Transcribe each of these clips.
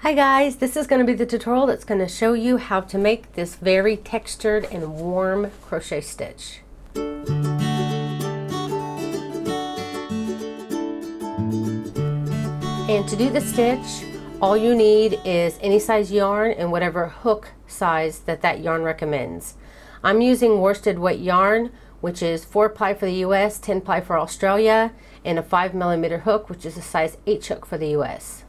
Hi guys, this is going to be the tutorial that's going to show you how to make this very textured and warm crochet stitch. And to do the stitch, all you need is any size yarn and whatever hook size that yarn recommends. I'm using worsted weight yarn, which is 4 ply for the US, 10 ply for Australia, and a 5mm hook, which is a size H hook for the US.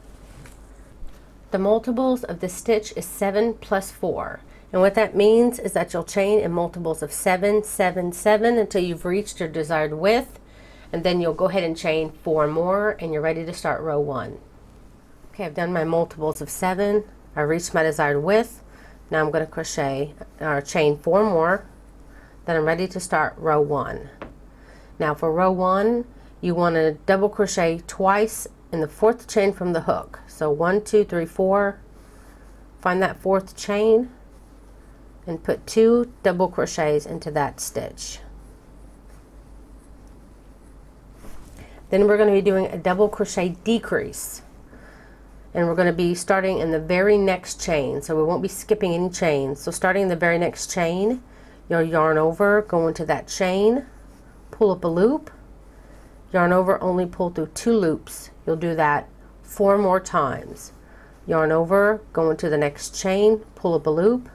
The multiples of the stitch is 7 plus 4. And what that means is that you'll chain in multiples of 7, 7, 7 until you've reached your desired width. And then you'll go ahead and chain 4 more and you're ready to start row 1. Okay, I've done my multiples of 7. I reached my desired width. Now I'm going to crochet or chain 4 more. Then I'm ready to start row 1. Now for row 1, you want to double crochet twice in the 4th chain from the hook. So 1, 2, 3, 4. Find that 4th chain and put 2 double crochets into that stitch. Then we're going to be doing a double crochet decrease, and we're going to be starting in the very next chain, so we won't be skipping any chains. So starting in the very next chain, you'll yarn over, go into that chain, pull up a loop, yarn over, only pull through 2 loops. You'll do that 4 more times. Yarn over, go into the next chain, pull up a loop,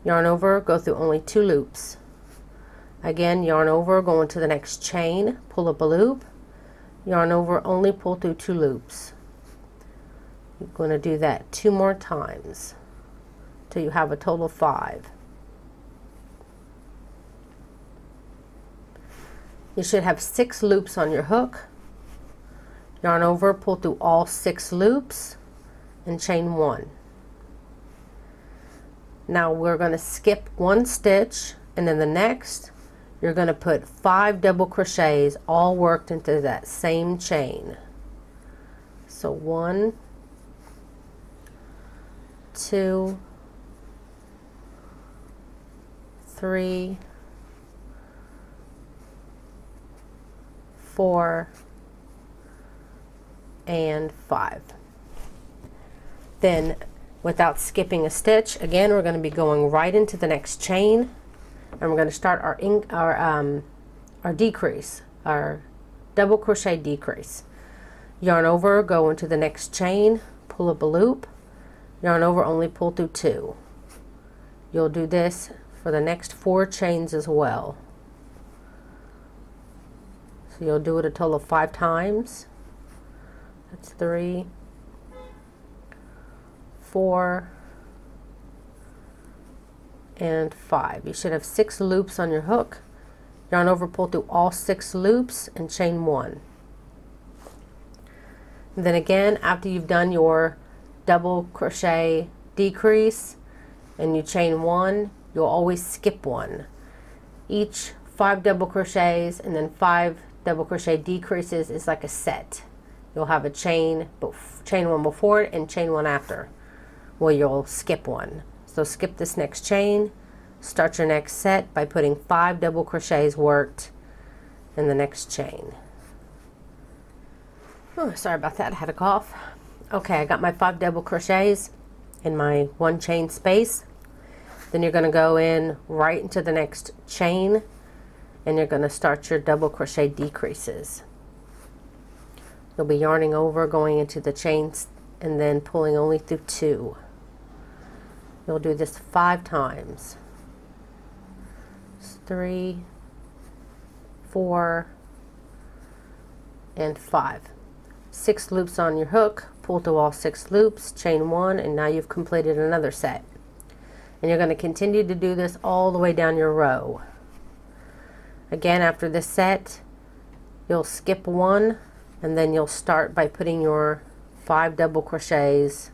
yarn over, go through only 2 loops. Again, yarn over, go into the next chain, pull up a loop, yarn over, only pull through 2 loops. You're going to do that 2 more times till you have a total of 5. You should have 6 loops on your hook. Yarn over, pull through all 6 loops and chain 1. Now we're going to skip 1 stitch, and then the next you're going to put 5 double crochets all worked into that same chain. So 1, 2, 3, 4, and 5. Then without skipping a stitch, again we're going to be going right into the next chain, and we're going to start our decrease, our double crochet decrease. Yarn over, go into the next chain, pull up a loop, yarn over, only pull through 2. You'll do this for the next 4 chains as well. So you'll do it a total of 5 times. That's 3, 4, and 5. You should have 6 loops on your hook. Yarn over, pull through all 6 loops and chain 1. And then again, after you've done your double crochet decrease and you chain 1, you'll always skip 1. Each 5 double crochets and then 5 double crochet decreases is like a set. You'll have a chain 1 before it and chain 1 after. Well, you'll skip 1. So skip this next chain, start your next set by putting 5 double crochets worked in the next chain. Oh, sorry about that, I had a cough. Okay, I got my 5 double crochets in my 1 chain space. Then you're going to go in right into the next chain and you're going to start your double crochet decreases. You'll be yarning over, going into the chains, and then pulling only through 2. You'll do this 5 times. 3, 4, and 5. 6 loops on your hook, pull through all 6 loops, chain 1, and now you've completed another set. And you're going to continue to do this all the way down your row. Again, after this set, you'll skip 1, and then you'll start by putting your 5 double crochets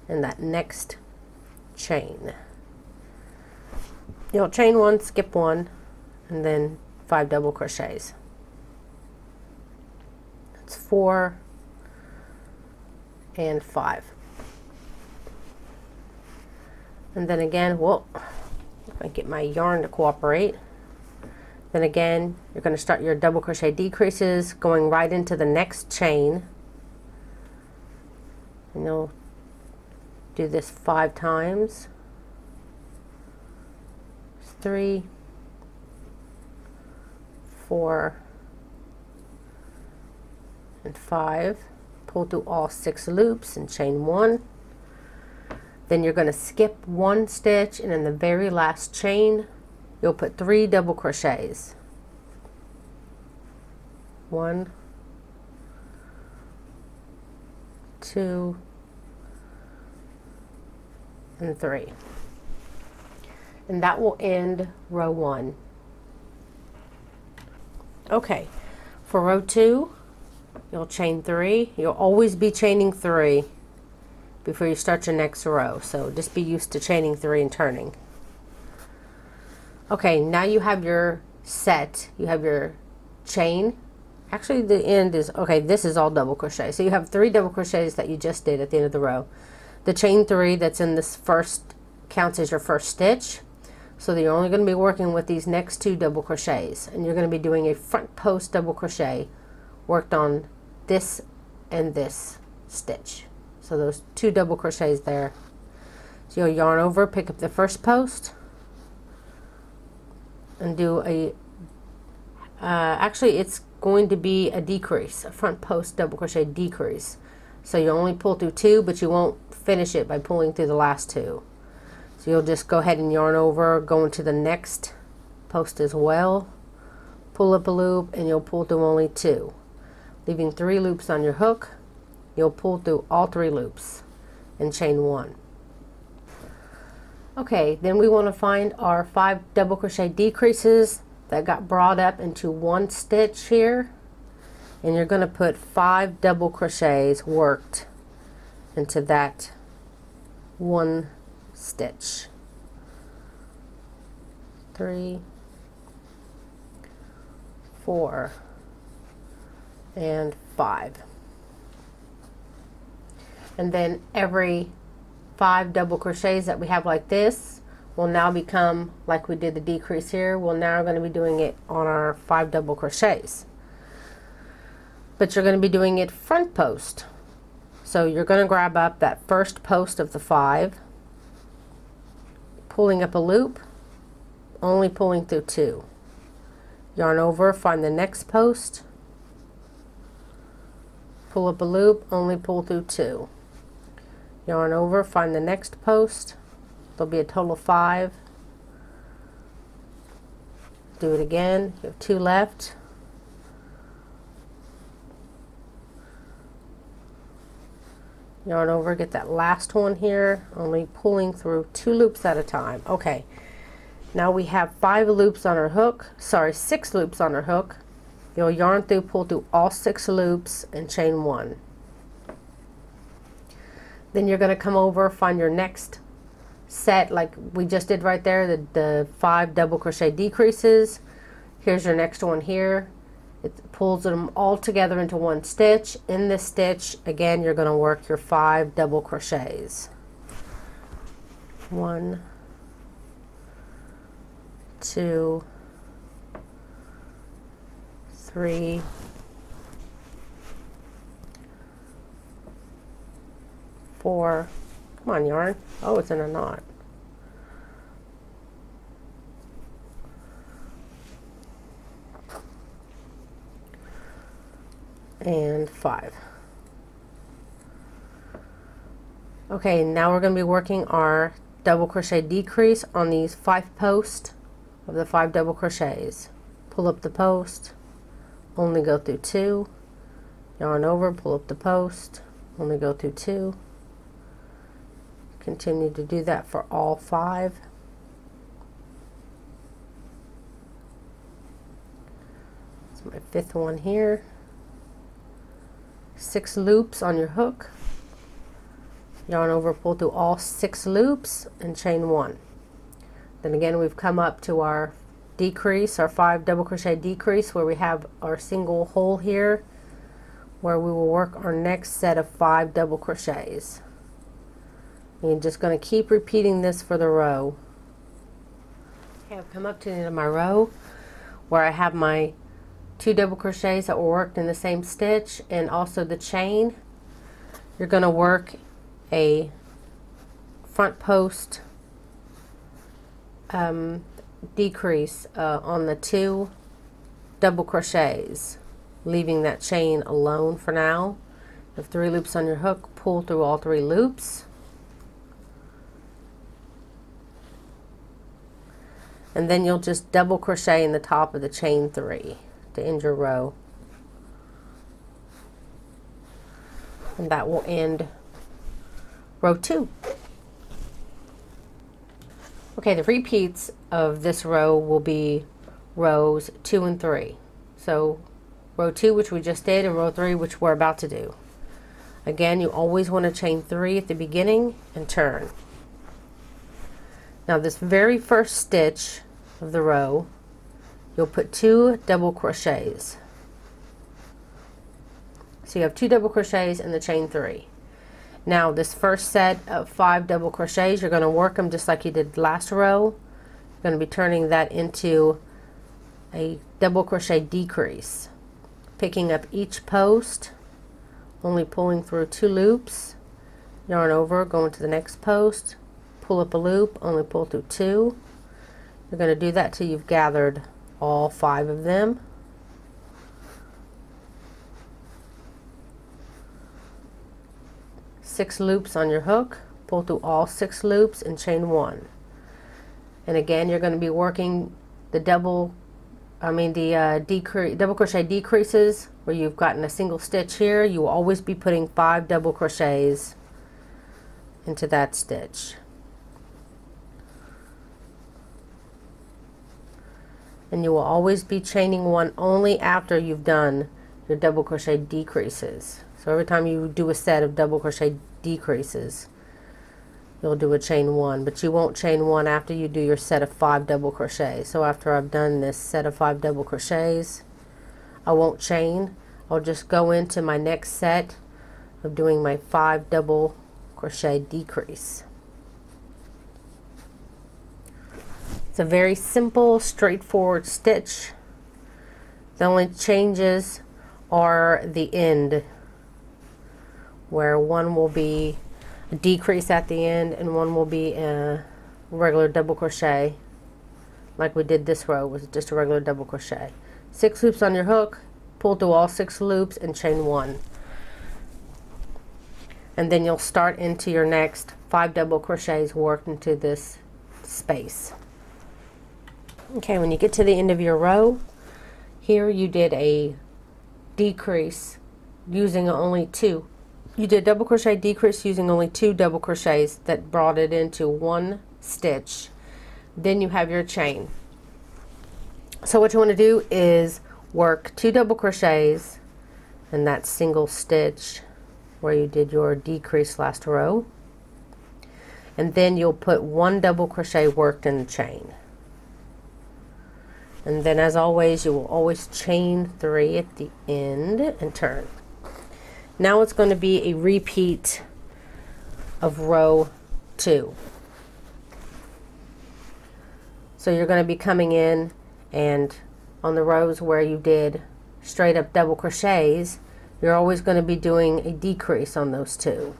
in that next chain. You'll chain 1, skip 1, and then 5 double crochets. That's 4 and 5. And then again, well, if I get my yarn to cooperate, then again you're going to start your double crochet decreases, going right into the next chain, and you'll Do this 5 times. 3, 4, and 5. Pull through all 6 loops and chain 1. Then you're going to skip 1 stitch, and in the very last chain you'll put 3 double crochets. 1, 2, and 3. And that will end row 1. Okay, for row 2, you'll chain 3. You'll always be chaining 3 before you start your next row, so just be used to chaining 3 and turning. Okay, now you have your set. You have your chain. Actually, the end is, okay, this is all double crochet. So you have 3 double crochets that you just did at the end of the row. The chain 3 that's in this first counts as your first stitch. So that you're only going to be working with these next 2 double crochets, and you're going to be doing a front post double crochet worked on this and this stitch. So those 2 double crochets there. So you'll yarn over, pick up the first post, and do a actually it's going to be a decrease, a front post double crochet decrease. So you only pull through 2, but you won't finish it by pulling through the last 2. So you'll just go ahead and yarn over, go into the next post as well, pull up a loop, and you'll pull through only 2, leaving 3 loops on your hook. You'll pull through all 3 loops and chain 1. Okay, then we want to find our 5 double crochet decreases that got brought up into 1 stitch here, and you're going to put 5 double crochets worked into that 1 stitch. 3, 4, and 5. And then every 5 double crochets that we have like this will now become, like we did the decrease here, we're now going to be doing it on our 5 double crochets. But you're going to be doing it front post. So you're going to grab up that first post of the 5, pulling up a loop, only pulling through 2. Yarn over, find the next post, pull up a loop, only pull through 2. Yarn over, find the next post. There'll be a total of 5. Do it again. You have 2 left. Yarn over, get that last one here, only pulling through 2 loops at a time. Okay, now we have 5 loops on our hook, sorry, 6 loops on our hook. You'll yarn through, pull through all 6 loops and chain 1. Then you're going to come over, find your next set like we just did right there, the 5 double crochet decreases. Here's your next one here. It pulls them all together into 1 stitch. In this stitch, again, you're going to work your 5 double crochets. 1, 2, 3, 4. Come on, yarn. Oh, it's in a knot. And 5. Okay, now we're going to be working our double crochet decrease on these 5 posts of the 5 double crochets. Pull up the post, only go through 2, yarn over, pull up the post, only go through 2. Continue to do that for all 5. It's my 5th one here. 6 loops on your hook, yarn over, pull through all 6 loops and chain 1. Then again, we've come up to our decrease, our 5 double crochet decrease, where we have our single hole here where we will work our next set of 5 double crochets. You're just going to keep repeating this for the row. Okay, I've come up to the end of my row where I have my 2 double crochets that were worked in the same stitch and also the chain. You're going to work a front post decrease on the 2 double crochets, leaving that chain alone for now. You have 3 loops on your hook, pull through all 3 loops, and then you'll just double crochet in the top of the chain 3 to end your row, and that will end row 2. Okay, the repeats of this row will be rows 2 and 3. So row 2, which we just did, and row 3, which we're about to do. Again, you always want to chain 3 at the beginning and turn. Now this very first stitch of the row, you'll put 2 double crochets. So you have 2 double crochets and the chain 3. Now this first set of 5 double crochets, you're going to work them just like you did last row. You're going to be turning that into a double crochet decrease, picking up each post, only pulling through 2 loops, yarn over, going to the next post, pull up a loop, only pull through 2. You're going to do that till you've gathered all 5 of them. Six loops on your hook, pull through all 6 loops and chain 1. And again, you're going to be working the double crochet decreases where you've gotten a single stitch here. You will always be putting 5 double crochets into that stitch. And you will always be chaining 1 only after you've done your double crochet decreases. So every time you do a set of double crochet decreases, you'll do a chain 1, but you won't chain 1 after you do your set of 5 double crochets. So after I've done this set of 5 double crochets, I won't chain. I'll just go into my next set of doing my 5 double crochet decrease. It's a very simple, straightforward stitch. The only changes are the end, where one will be a decrease at the end and one will be a regular double crochet, like we did this row was just a regular double crochet. 6 loops on your hook, pull through all 6 loops and chain 1, and then you'll start into your next 5 double crochets worked into this space. Okay, when you get to the end of your row, here you did a decrease using only 2. You did double crochet decrease using only 2 double crochets that brought it into 1 stitch. Then you have your chain. So what you want to do is work 2 double crochets in that single stitch where you did your decrease last row, and then you'll put 1 double crochet worked in the chain. And then, as always, you will always chain 3 at the end and turn. Now it's going to be a repeat of row 2. So you're going to be coming in, and on the rows where you did straight up double crochets, you're always going to be doing a decrease on those 2.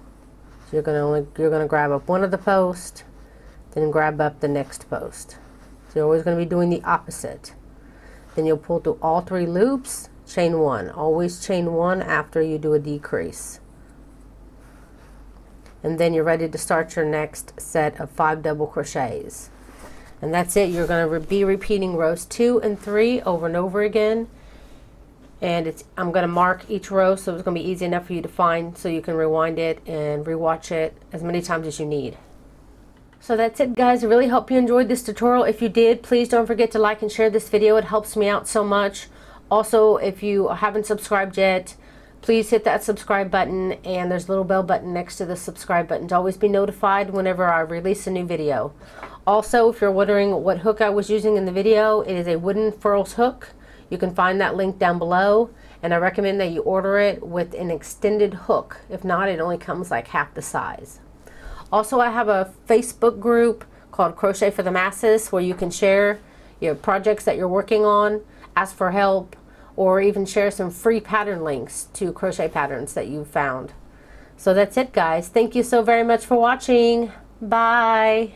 So you're going to grab up one of the posts, then grab up the next post. So you're always going to be doing the opposite. Then you'll pull through all 3 loops, chain 1. Always chain 1 after you do a decrease. And then you're ready to start your next set of 5 double crochets. And that's it. You're going to be repeating rows 2 and 3 over and over again. And I'm going to mark each row so it's going to be easy enough for you to find, so you can rewind it and rewatch it as many times as you need. So that's it, guys. I really hope you enjoyed this tutorial. If you did, please don't forget to like and share this video. It helps me out so much. Also, if you haven't subscribed yet, please hit that subscribe button, and there's a little bell button next to the subscribe button to always be notified whenever I release a new video. Also, if you're wondering what hook I was using in the video, it is a wooden furls hook. You can find that link down below, and I recommend that you order it with an extended hook. If not, it only comes like half the size. Also, I have a Facebook group called Crochet for the Masses, where you can share your projects that you're working on, ask for help, or even share some free pattern links to crochet patterns that you've found. So that's it, guys. Thank you so very much for watching. Bye.